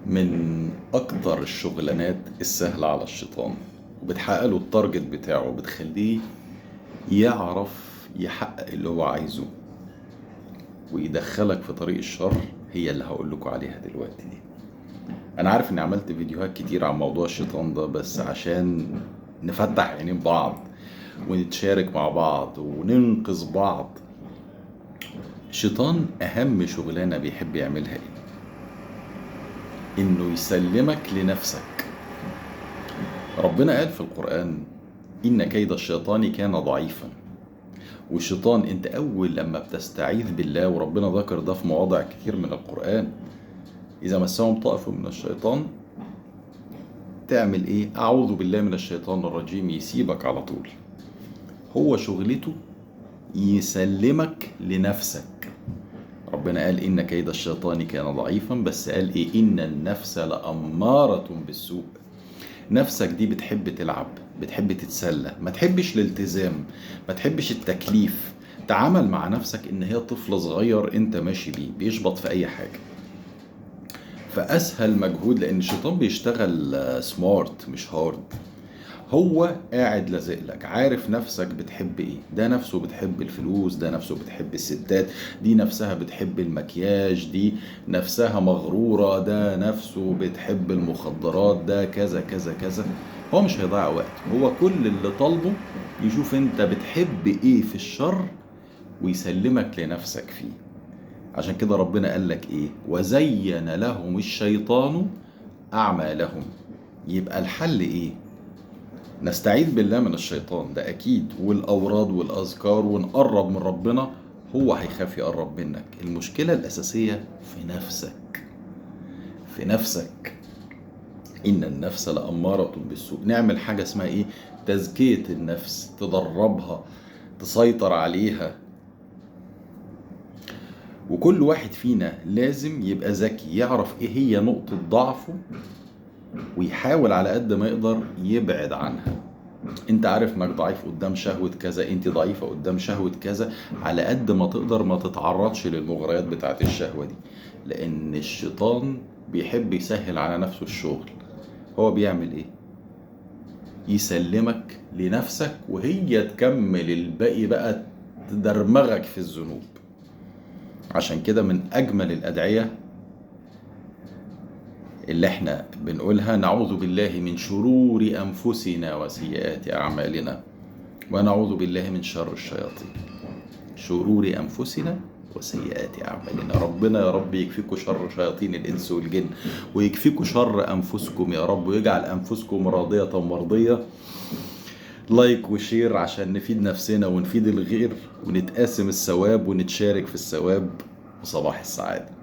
من اكتر الشغلانات السهلة على الشيطان، وبتحقق له التارجت بتاعه، وبتخليه يعرف يحقق اللي هو عايزه ويدخلك في طريق الشر. هي اللي هقول لكم عليها دلوقتي دي. انا عارف اني عملت فيديوهات كتير عن موضوع الشيطان ده، بس عشان نفتح عينين بعض ونتشارك مع بعض وننقذ بعض. الشيطان اهم شغلانة بيحب يعملها ايه؟ انه يسلمك لنفسك. ربنا قال في القرآن: إن كيد الشيطان كان ضعيفا. والشيطان انت اول لما بتستعيذ بالله، وربنا ذكر ده في مواضع كتير من القرآن، اذا مسهم طائف من الشيطان تعمل ايه؟ اعوذ بالله من الشيطان الرجيم، يسيبك على طول. هو شغلته يسلمك لنفسك. ربنا قال إن كيد الشيطان كان ضعيفا، بس قال ايه؟ إن النفس لأمارة بالسوء. نفسك دي بتحب تلعب، بتحب تتسلى، ما تحبش الالتزام، ما تحبش التكليف. تعامل مع نفسك ان هي طفل صغير انت ماشي بيه بيشبط في اي حاجة. فاسهل مجهود، لان الشيطان بيشتغل سمارت مش هارد. هو قاعد لازق لك، عارف نفسك بتحب ايه. ده نفسه بتحب الفلوس، ده نفسه بتحب الستات، دي نفسها بتحب المكياج، دي نفسها مغرورة، ده نفسه بتحب المخدرات، ده كذا كذا كذا. هو مش هيضيع وقت، هو كل اللي طالبه يشوف انت بتحب ايه في الشر ويسلمك لنفسك فيه. عشان كده ربنا قال لك ايه؟ وزين لهم الشيطان اعمالهم. يبقى الحل ايه؟ نستعيذ بالله من الشيطان ده أكيد، والأوراد والأذكار، ونقرب من ربنا. هو هيخاف يقرب منك. المشكلة الأساسية في نفسك، في نفسك. إن النفس لأمارة بالسوء. نعمل حاجة اسمها إيه؟ تزكية النفس، تدربها، تسيطر عليها. وكل واحد فينا لازم يبقى ذكي، يعرف إيه هي نقطة ضعفه ويحاول على قد ما يقدر يبعد عنها. انت عارف انك ضعيف قدام شهوة كذا، انت ضعيفة قدام شهوة كذا، على قد ما تقدر ما تتعرضش للمغريات بتاعت الشهوة دي. لان الشيطان بيحب يسهل على نفسه الشغل. هو بيعمل ايه؟ يسلمك لنفسك وهي تكمل الباقي بقى، تدرمغك في الذنوب. عشان كده من اجمل الادعية اللي احنا بنقولها: نعوذ بالله من شرور انفسنا وسيئات اعمالنا، ونعوذ بالله من شر الشياطين. شرور أنفسنا وسيئات أعمالنا. ربنا يا رب يكفيكوا شر شياطين الإنس والجن، ويكفيكوا شر أنفسكم يا رب، ويجعل أنفسكم راضية مرضية. لايك وشير عشان نفيد نفسنا ونفيد الغير، ونتقاسم الثواب ونتشارك في الثواب. وصباح السعادة.